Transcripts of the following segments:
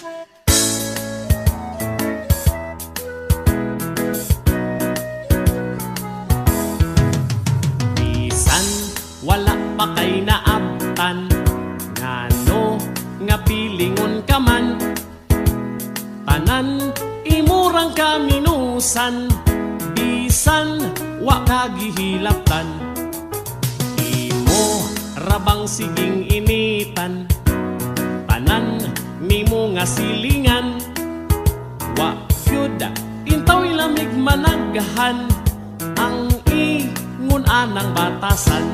Bisan wala pa kay naabtan, ngano nga pilingon ka man, tanan imurang kaminusan, bisan wa kagihilaptan. Imo rabang siging initan, tanan nimo nga silingan, wa gyud intaw lamig managhan, ang ingon anang batasan.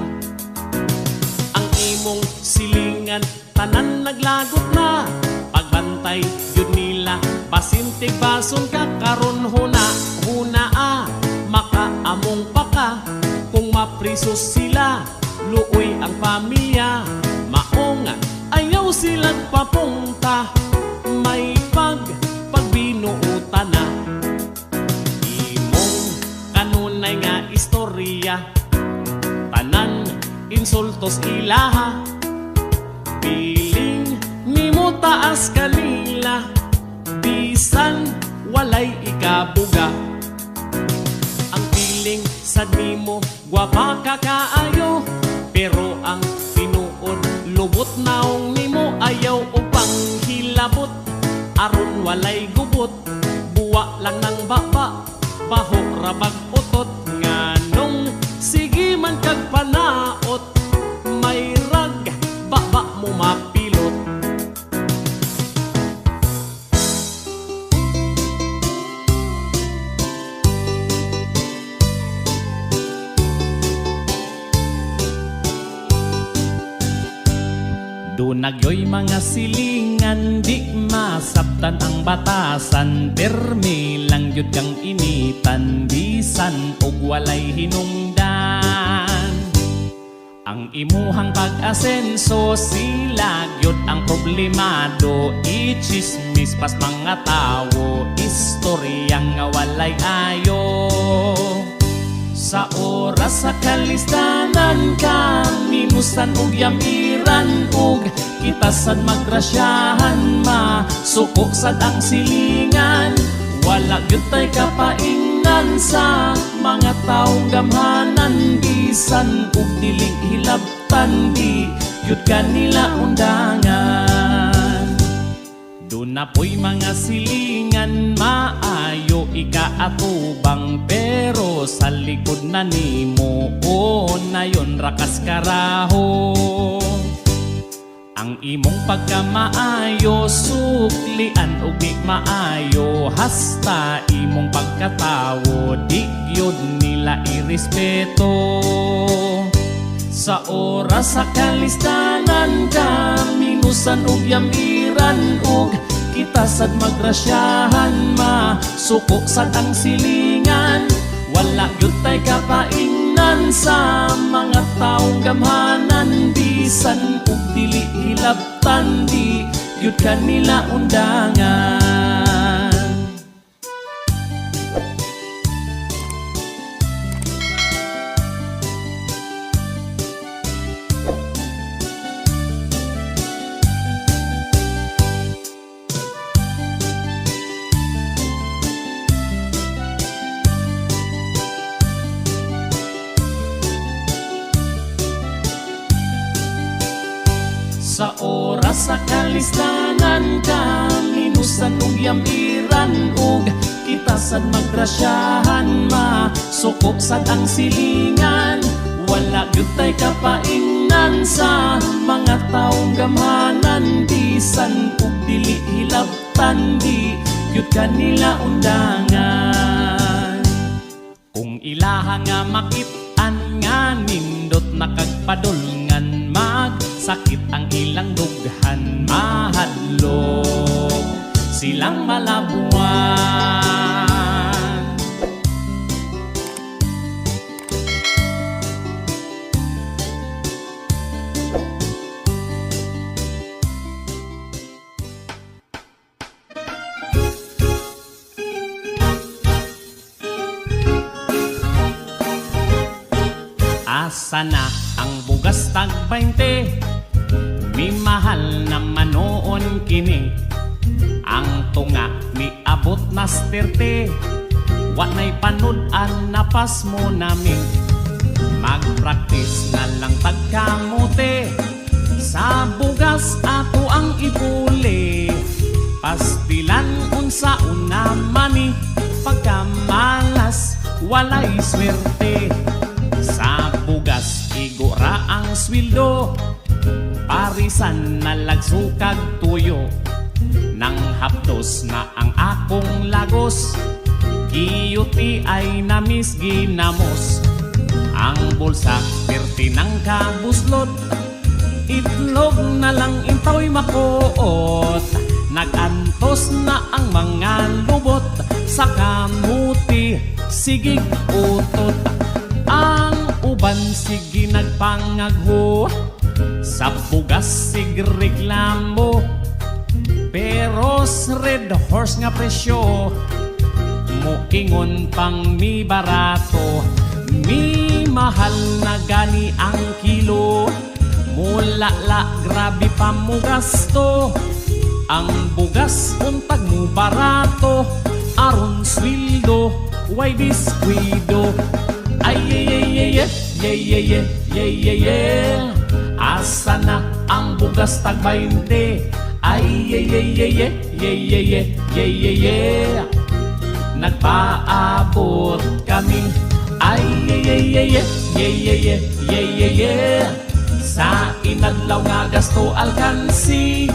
Ang imong silingan tanan naglagot na, pagbantay yun nila basintig bason ka karon huna makaamong pa ka. Kung mapriso sila luoy ang pamilya, maong ayaw silang papunta, may pagbinuutan na. Imong kanunay nga istorya, tanan insultos ilaha, piling nimo taas kanila, bisan walay ikabuga. Ang piling sad nimo gwapa ka kaayo, pero ang tinuod lubot naong nimo ayaw upang hilabot. Aron walay gubot, buwa lang ng baba, baho rabag utot, nganong sige man kag panaot, may rag baba mo mapilot. Dunagyoy mga silingan, di masabtan ang batasan, permi lang yun kang initan, bisan og walay hinungdan. Ang imuhang pag-asenso, sila gyud ang problemado, ichismis pas mga tawo, istoryang nga walay ayo. Sa oras sa kalistanan kami musan ug yamiran ug kita sad magrasyahan, masuko sad ang silingan, wala gyud tay kapaingnan sa mga taong gamhanan, bisan ug dili hilabtan, di gyud kanila undangan. Doon na po'y mga silingan, maayo ikaatubang, pero sa likod na nimo o na yon rakas karaho. Ang imong pagkamaayo, suklian o di maayo, hasta imong pagkatawo, di gyud nila irespeto. Sa oras sa kalistanan kami nusan ug yamiran ug kita sad magrasyahan, masuko sad ang silingan, wala gyud tay kapaingnan sa mga taong gamhanan, bisan ug dili hilabtan, di gyud kanila undangan. Sa oras sa kalistanan kami nusan ug yamiran ug kita sad magrasyahan, masuko sad ang silingan, wala gyud tay kapaingnan sa mga taong gamhanan, bisan ug dili hilabtan, di gyud kanila undangan. Kung ilaha nga makit-an nga nindot nakagpadulngan, magsakit ang ilang dughan, mahadlok silang malabuan. Asa na ang bugas tag 20, may mahal na manoon kini. Master T, wanay panood-an napas mo namin. Mag-practice na lang tagkamote, sa bugas ato ang ipuli. Pastilan unsa una mani, pagkamalas walay swerte. Sa bugas igora ang swildo, parisan na lagsukag tuyo. Nang hapdos na ang akong lagos, kiyuti ay namis ginamos. Ang bulsa perti ng kabuslot, itlog na lang intoy makuot. Nagantos na ang mga lubot, sa kamuti sigig utot. Ang uban sige nagpangagho, sa bugas sig reklamo. Pero red horse nga presyo, mukingon pang mi barato. Mi mahal na gani ang kilo, mulala grabe pa mo gasto. Ang bugas untag mo barato, aron swildo why disquido. Ay asa na ang bugas tag 20. Ay nagpaabot kami. Ay sa inadlaw nga gasto alkansi,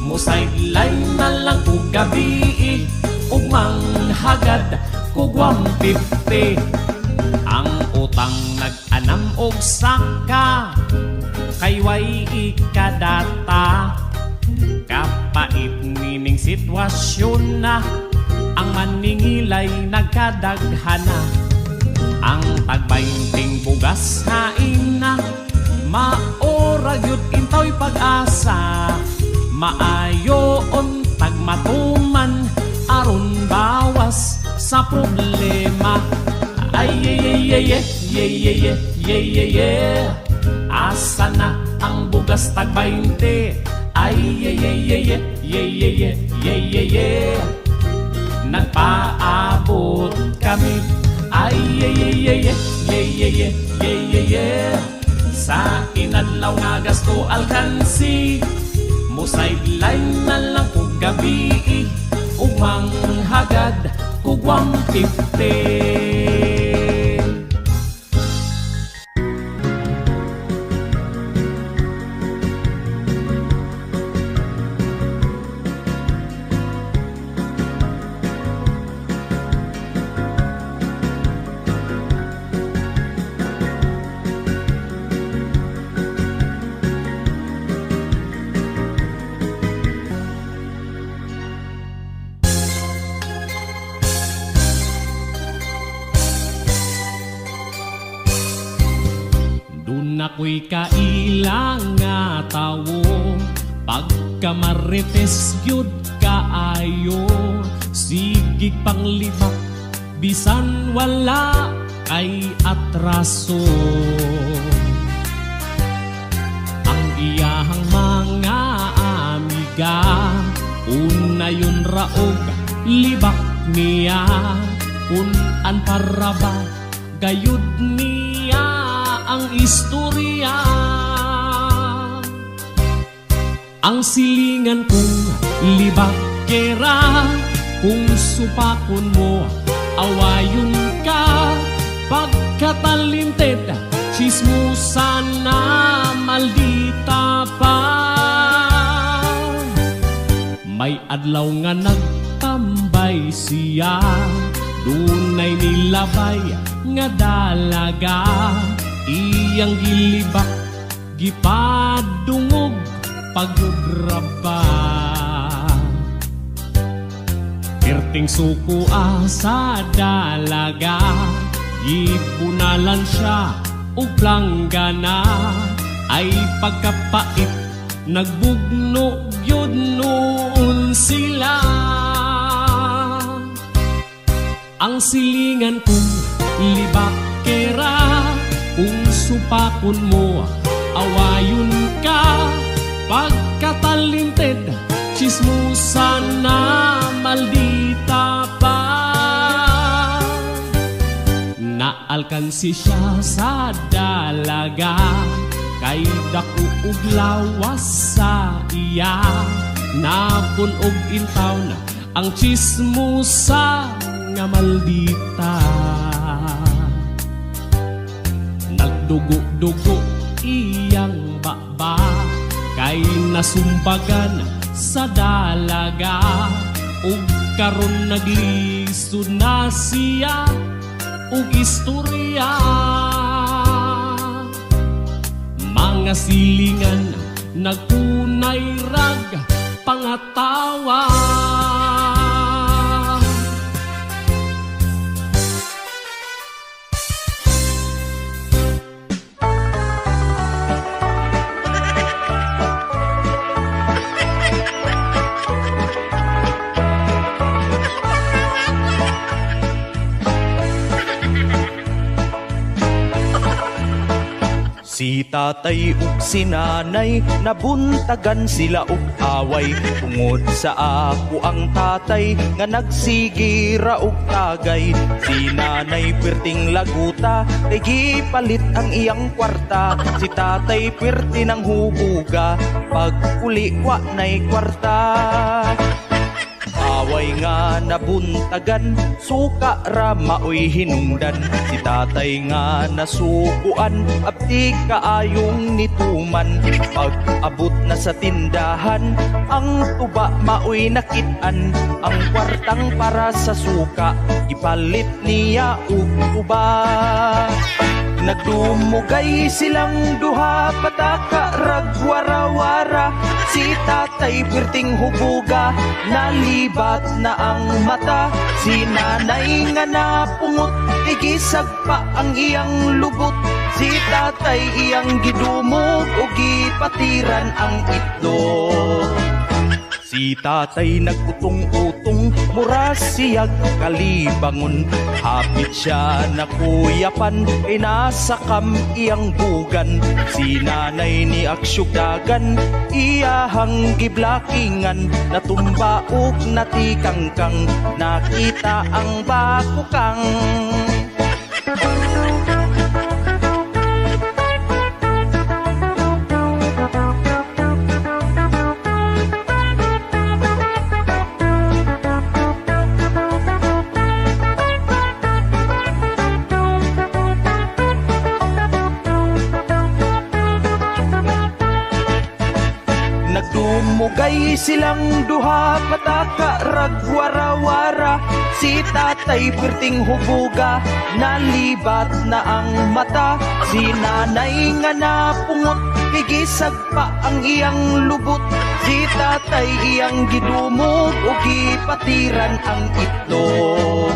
mo sideline na lang ug gabi, ug manghagad kug 150. Ang utang nag-anam og saka, kay way ikadata. Kapait nining sitwasyon na, ang maningilay nagkadaghana. Ang tagbainting bugas hain na, maora gyud intoy pag-asa. Maayoon tagmatuman, aron bawas sa problema. Ay asa na ang bugas tag 20. Ay nagpaabot kami. Ay sa inadlaw nga gasto alkansi, mo sideline na lang kung gabi, ug manghagad kung 150. Ako'y kailang nga tawo, pagka marites yun kaayo. Sigig panglibak, bisan wala kay atraso. Ang iyahang mga amiga, una yun raog, libak niya. Unan para ba, gayud niya ang istorya. Ang silingan kong libakera, kung supakon mo awayon ka. Pagkatalinted, chismusan na maldita pa. May adlaw nga nagtambay siya, dunay nilabay nga dalaga. Iyang gilibak, gipadungog, pagudraba. Perting suko sa dalaga, gipunalan siya ug planggana. Ay pagkapait, nagbugno yun noon sila. Ang silingan kong libakera, kung supakon mo awayon ka. Pagkatalinted, chismusan na maldita pa. alkansi siya sa dalaga, kay dako ug lawas sa iya. Napun og intaw na ang chismosa nga maldita. Nagdugo-dugo iyang baba, kay nasumbagan sa dalaga. Ug karon naglisod na siya ug istorya. Mga silingan nagkunay rag pangatawa. Si tatay ug si nanay, nabuntagan sila ug away. Tungod sa ako ang tatay, nga nagsigira ug tagay. Si nanay perting laguta, kay gipalit ang iyang kwarta. Si tatay perti ng hubuga, pag uli wa na'y kwarta. Away nga nabuntagan, suka ra maoy hinungdan. Si tatay nga nasukuan, abdi kaayong nituman. Pag abot na sa tindahan, ang tuba maoy nakitaan. Ang kwartang para sa suka, ipalit niya ug tuba. Nagdumugay silang duha, pataka rag wara-wara. Si tatay perting hubuga, nalibat na ang mata. Si nanay nga napungot, igisag pa ang iyang lubot. Si tatay iyang gidumog, o gipatiran ang itlog. Si tatay nagutong-utong, mura siyag kalibangon. Hapit siya na kuyapan, kay nasa kam iyang bugan. Si nanay ni aksyugdagan, iyahang giblakingan. Natumba ug natikangkang, nakita ang bakukang. Dumugay silang duha, pataka rag wara-wara. Si tatay perting hubuga, nalibat na ang mata. Si nanay nga napungot, igisag pa ang iyang lubot. Si tatay iyang gidumog, o gipatiran ang itlog.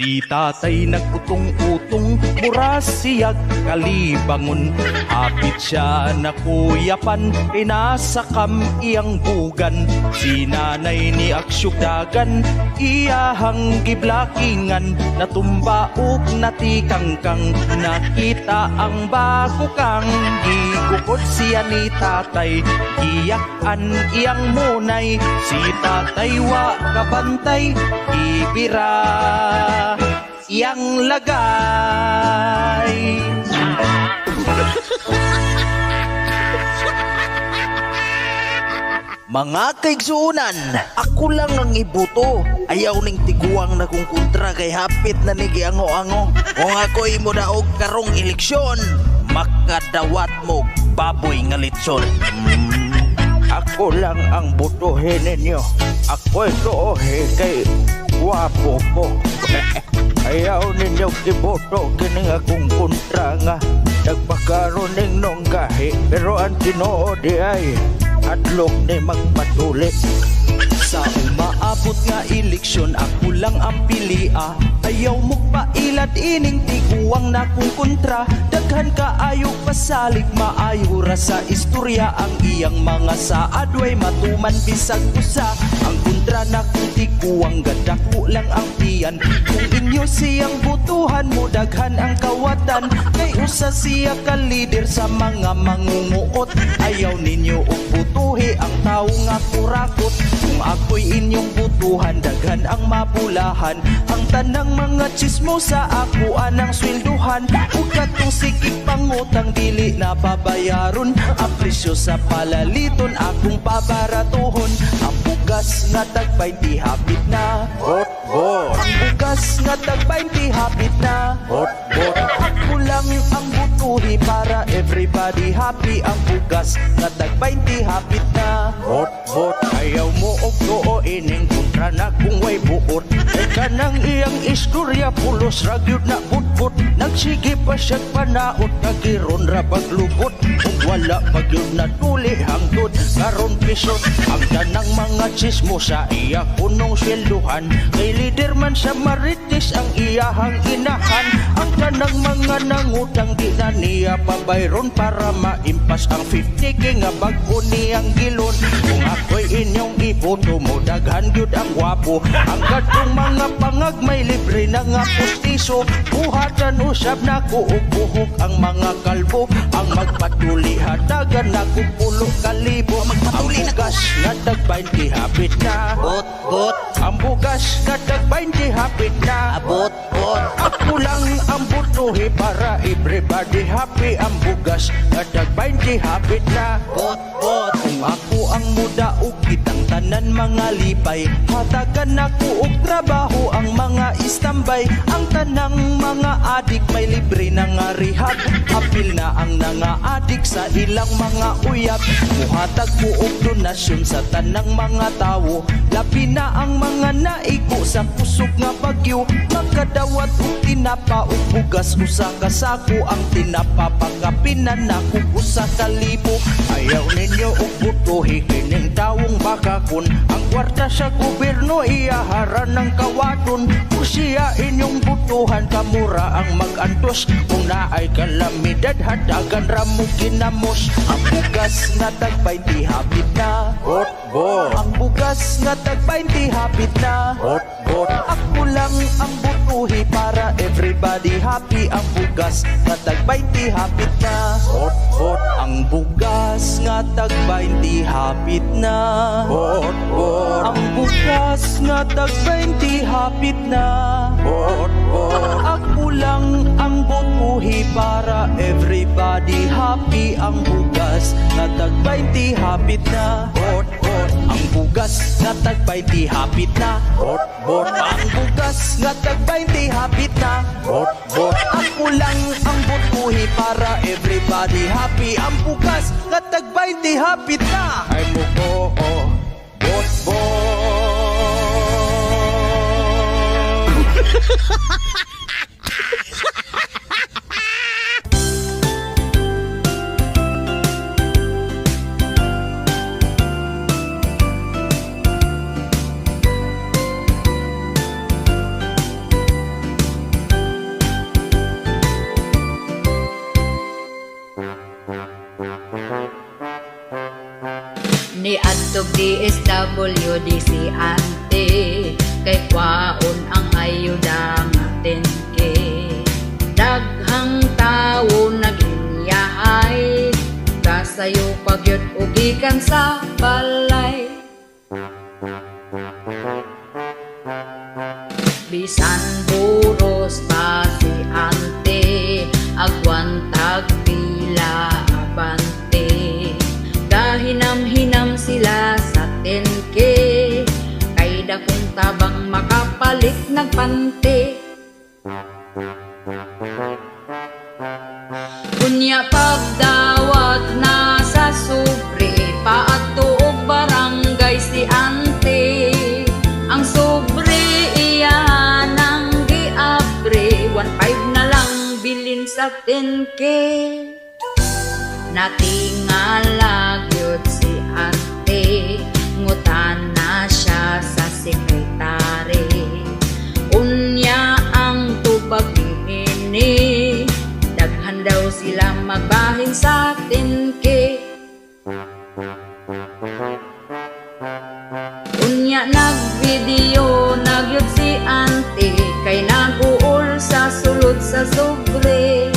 Si tatay nagutong-utong, mura siyag kalibangon. Hapit siya na kuyapan, kay nasa kam iyang bugan. Si nanay ni aksyugdagan, iyahang giblakingan. Natumba ug natikangkang, nakita ang bakukang. Gigukod siya ni tatay, giyakan iyang munay. Si tatay wa kabantay, ibira iyang lagay. Mga kaigsuunan, ako lang ang ibuto. Ayaw ning tiguang na kung kontra, kay hapit na ni giango-ango. Kung ako imo daog karong eleksyon, makadawat mo baboy nga litson. Ako lang ang butuhin ninyo. Ako'y tuohe kay wapo ko. Ayaw ninyo kiboto kining akong kontra nga. Nagpakaroon ning nong gahi, pero ang Ginoo di ay adlok ni magpatulit. Sa umaabot nga eleksyon, ako lang ang pilia. Ayaw mo pailad ining tiguang na kung kontra. Daghan ka ayaw pasalig, maayo ra sa istorya. Ang iyang mga saad way matuman bisag usa. Ang kontra na kung tiguang, gadako lang ang tiyan. Kung inyo ninyo siyang butuhan mo daghan ang kawatan. Kay usa siya ka leader sa mga mangunguot. Ayaw ninyo og butuhi ang tao nga kurakot. Kung ako'y inyong butuhan daghan ang mapulahan. Ang tanang mga chismo sa ako anang swelduhan. Ug katong sikip pangutang dili na babayaron. Ang presyo sa palaliton akong pabaratuhon. Ang bugas nga tag 20 hapit na. Bot, bot, Ang bugas nga tag 20 hapit na. bot, bot, Ako lang ang butuhi para everybody happy. Ang bugas nga tag 20 hapit na. bot, bot. Ayaw mo og tuo ining kontra na kung way buot. Ay kanang iyang istorya pulos ragyod na butbut. Nagsige pa siya'y panaot, nagiron ra paglubot. Kung wala pagyod na tuli hangtod karon pisot. Ang tanang mga chismo sa iya kunong swelduhan. Kay leader man sa marites ang iyahang inahan. Ang tanang mga nangutang di na niya pabayron para maimpas ang 50k nga bag-o niyang gilon. Kung ako'y inyong iboto mo daghan gyud ang gwapo. Ang kadtong mga pangag may libre na nga pustiso. Buhatan usab nako og buhok ang mga kalbo. Ang magpatuli hatagan nako 10,000. Ang bugas nga tag 20 hapit na. Bot, bot, Ang bugas nga tag 20 hapit na. abot, bot, Ako lang ang butuhi para everybody happy. Ang bugas nga tag 20 hapit na. bot, bot. Kung ako ang muda o kitang tanan mga lipay. Hatagan ako og trabaho ang mga istambay. Ang tanang mga adik may libre na nga rehab. Apil na ang nga adik sa ilang mga uyab. Muhatag ko og donasyon sa tanang mga tawo. Labi na ang mga naiko sa kusog nga bagyo. Magkadawat og tinapa og bugas usa ka sako. Ang tinapa pagkapinan nako usa ka libo. Ayaw ninyo og butuhi kining tawong bakakon. Ang kwarta sa gobyerno iyaharan ng kawaton. Kung siya inyong butuhan kamura ang mag-antos. Kung naay kalamidad hadagan ra mo ginamos. Ang bugas nga tag 20 hapit na. Bot, bot, Ang bugas nga tag 20 hapit na. bot, bot. Ako lang ang butuhi para everybody happy. Ang bugas nga tag 20 hapit na. Bot, bot, Ang bugas nga tag 20 hapit na. bot, bot, Ang bugas nga tag 20 hapit na. bot, bot. Ako lang ang butuhi para everybody happy. Ang bugas nga tag 20 hapit na. Bot, bot, Ang bugas nga tag 20 hapit na. bot, bot, Ang bugas nga tag 20 hapit na. bot, bot. Ako lang ang butuhi para everybody happy. Ang bugas nga tag 20 hapit na. Ay mo ko, oh, bot, bot. Ni adtog DSWD si ante kay kwaon ang ayuda nga 10K. Daghang tawo naginyahay kasayo pagyud og gikan sa balay. Bisan buros pa si ante agwantag pila abante. Dahinam-hinam sila sa 10K kay dakong tabang makapalit nagpante. Unya pagdawat na sa sobre paadto og barangay si ante. Ang sobre iya nang giabre 1.5 na lang bilin sa 10K. Natingala gyud si ate, ngutan na siya sa sekretary. Unya ang tubag niini, daghan daw sila magbahin sa 10K. Unya nagvideo nagyud si ante, kay nagu sa sobre.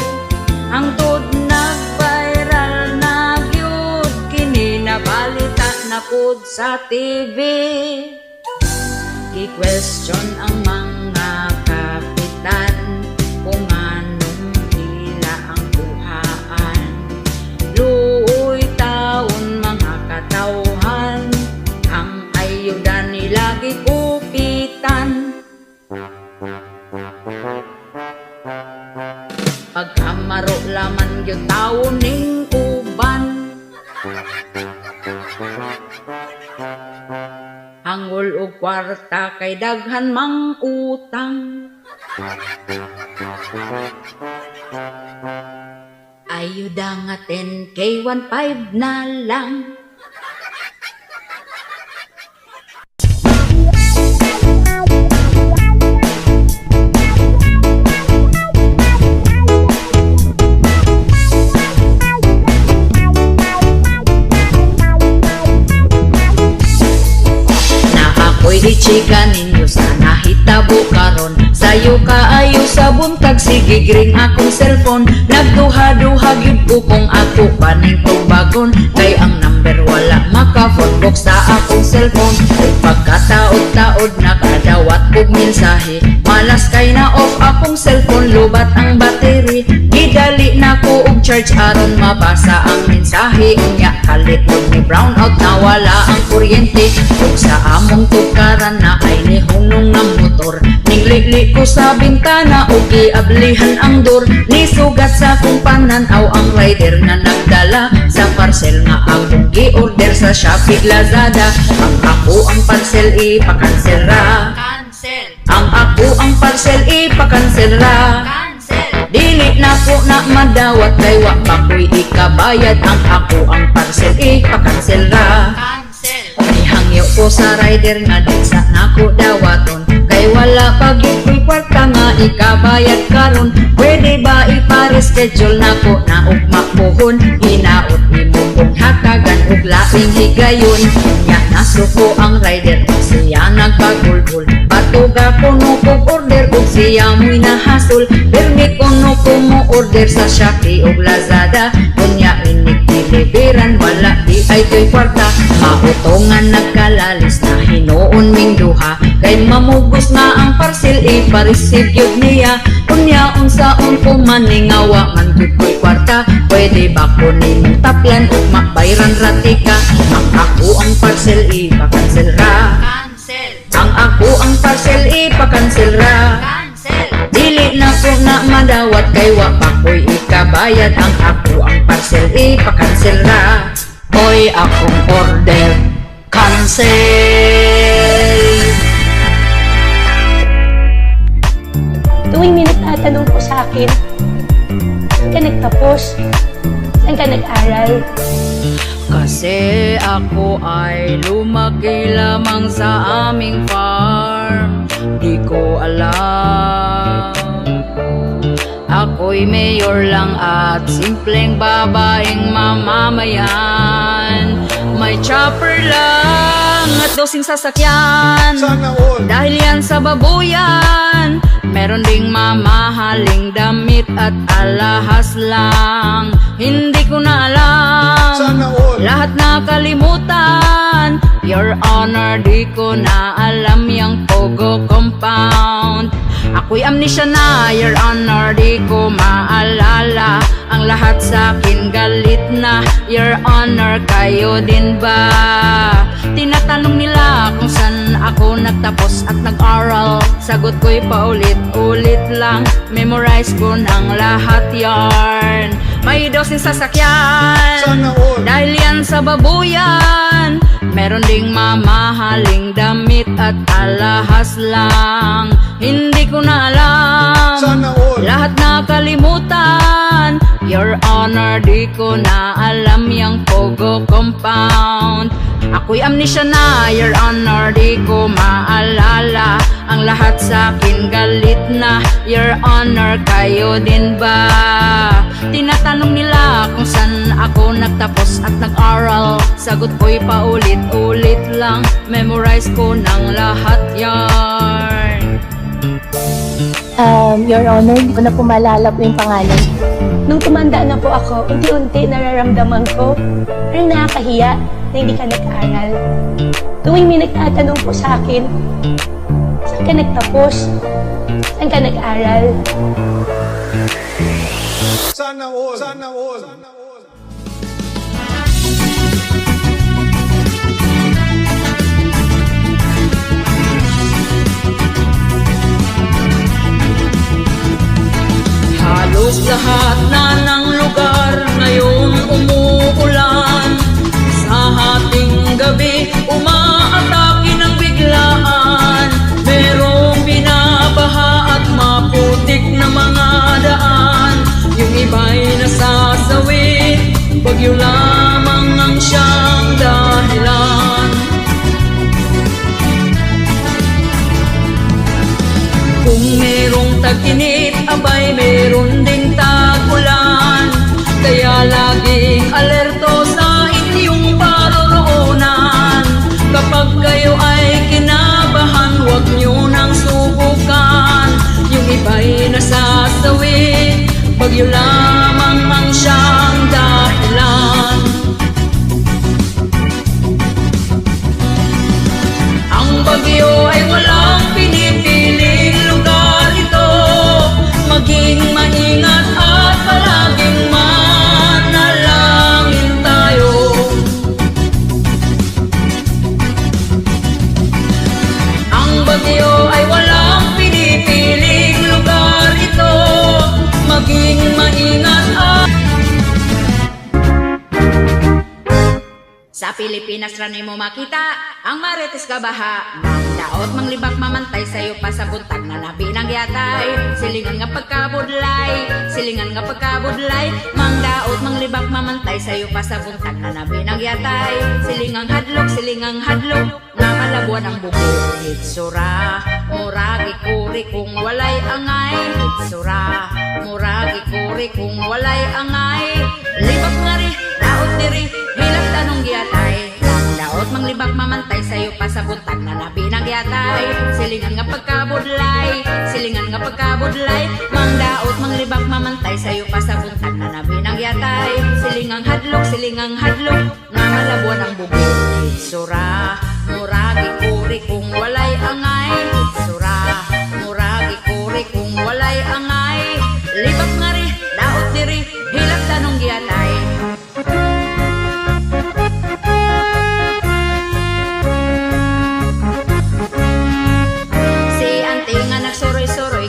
Ang tod nag-viral na gyud, kini nabalita na pud sa TV. I-question ang mga kapitan kung anong hila ang buhaan. Luoy taon mga katawhan, ang ayuda nila gikupitan. Pagkamaro laman yung tao ning uban, hangol og kwarta kay daghan mang utang. Ayuda nga 10K 1.5 na lang. Pwede chika ninyo sana hitabo karon. Sayo kaayo sa buntag, sige gring akong cellphone. Nagduha-duha gyud ko kung ako paning tubagon. Kay ang number wala maka-phone box sa akong cellphone. Kay pagkataod-taod nakadawat kog mensahe. Malas kay na off akong cellphone, lubat ang battery. Gidali na ko og charge aron mabasa ang mensahe. Unya kalit ni brown out na wala ang kuryente. Kung sa among tukaran na ay ni hunong ng motor. Ninglili ko sa bintana o giablihan ang door. Nisugat sa kong pananaw ang rider na nagdala sa parcel nga akong gi-order sa Shopee Lazada. Ang ako ang parcel ipakansel ra. Ang ako ang parcel ipakansel ra. Dili na ko na madawat kay wa pa ko'y ikabayad. Ang ako ang parcel ipakansel ra. Ihangyo ko sa rider nga di sa nako dawaton. Kay wala pag ko'y kwarta nga ikabayad karon. Pwede ba ipareschedule nako na ugma pohon? Hinaot imo kong hatagan ug laing higayon. Nya nasuko ang rider ug siya nagpagulbul. Patuga ko no kog order ug siya mo'y nahasol. Permi ko no ko mo order sa Shopee ug Lazada. Kunya inig deliveran wala di ay ko'y kwarta. Mautongan nagkalalis na hinuon ming duha. Kay mamugos nga ang parcel ipareceive yun niya. Kunya unsaon ko maningawa man gyud ko'y kwarta. Pwede ba ko nimong taplan ug makbayran ratika? Ang ako ang parcel ipakansel ra. Ang ako ang parcel ipakansel ra. Dili na ko na madawat kay wa pa ko'y ikabayad. Ang ako ang parcel ipakansel ra. Oy akong order cancel. Tuwing may nagtatanong po sa akin, saan ka nagtapos? Saan ka nag-aral? Kasi ako ay lumaki lamang sa aming farm. Di ko alam, ako'y mayor lang at simpleng babaeng mamamayan. May chopper lang at dosing sasakyan. Sana all. Dahil yan sa babuyan, meron ding mamahaling damit at alahas lang. Hindi ko na alam, Sana all. lahat nakalimutan. Your Honor, di ko na alam yung Pogo Compound. Ako'y amnesia na, Your Honor, di ko maalala. Ang lahat sa akin galit na, Your Honor, kayo din ba? Tinatanong nila kung saan ako nagtapos at nag-aral. Sagot ko'y paulit-ulit lang, memorize ko ng lahat yarn. May dosing sasakyan, Sana all. dahil yan sa babuyan. Meron ding mamahaling damit at alahas lang. Hindi ko na alam, Sana all. lahat nakalimutan. Your Honor, di ko na alam yung Pogo Compound. Ako'y amnesia na, Your Honor, di ko maalala. Ang lahat sa akin galit na, Your Honor, kayo din ba? Tinatanong nila kung saan ako nagtapos at nag-aral. Sagot ko'y paulit-ulit lang, memorize ko ng lahat yarn. Your Honor, hindi ko na po maalala po yung pangalan. Nung tumanda na po ako, unti-unti nararamdaman ko, parang nakakahiya na hindi ka nag-aral. Tuwing may nagtatanong po sa akin, saan ka nagtapos? Saan ka nag-aral? Sana all. Sana all. Sana all. Halos lahat na ng lugar ngayon umuulan. Sa hating gabi umaatake ng biglaan. Merong binabaha at maputik na mga daan. Yung iba'y nasasawi, bagyo lamang ang siyang dahilan. Kung merong tag-init, abay meron ding tag-ulan. Kaya laging alerto sa inyong paroroonan. Kapag kayo ay kinabahan, huwag nyo nang subukan. Yung iba'y nasasawi, bagyo lamang ang siyang dahilan. Ang bagyo ay walang pinipiling lugar ito. Maging maingat at palaging manalangin tayo. Ang bagyo ay walang pinipiling lugar ito. Maging maingat at sa Pilipinas ranay mo makita ang marites ka baha. Daot manglibak mamantay sayo pa sa buntag na nabinang yatay. Silingan nga pagkabudlay, silingan nga pagkabudlay. Mangdaot manglibak mamantay sayo pa sa buntag na nabinang yatay. Silingang hadlok, nga malabuan ang bubog. Hitsura, muragi kuri kung walay angay. Hitsura, muragi kuri kung walay angay. Libak nga ri, daot diri, hilak tanong giyatay. Daot manglibak mamantay sayo pa sa buntag na nabinang yatay. Silingan nga pagkabudlay, silingan nga pagkabudlay. Mangdaot manglibak mamantay sayo pa sa buntag na nabinang yatay. Silingang hadlok, nga malabuan ang bubog. Hitsura, muragi kuri kung walay angay. Hitsura, muragi kuri kung walay angay. Libak nga ri, daot diri, hilak tanong giyatay.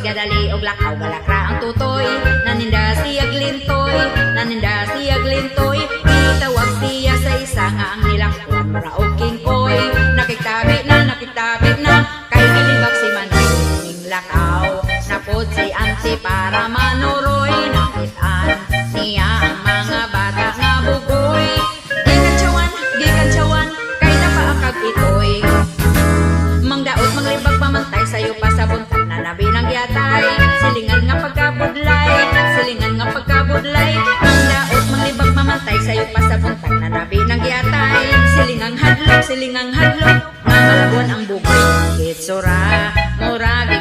Gadali og lakaw galakra ang tutoy. Naninda siya glintoy, naninda siya glintoy. Itawag siya sa isa nga ang nilakon para og kingkoy. Nakiktabi na, kay ilibak si Manoy ning lakaw. Napod si Auntie para manuroy. Nakitaan niya ang mga bata nga bugoy. Gikantsawan, kay napaakag itoy. Mangdaot manglibag pamantay sayo pa sa buntag na nabinang yatay. Silingan nga pagkabudlay, silingan nga pagkabudlay. Mangdaot manglibag mamantay sayo pa sa buntag na nabinang yatay. Silingang hadlok, nga malabuan ang bugoy. Hitsura, muragi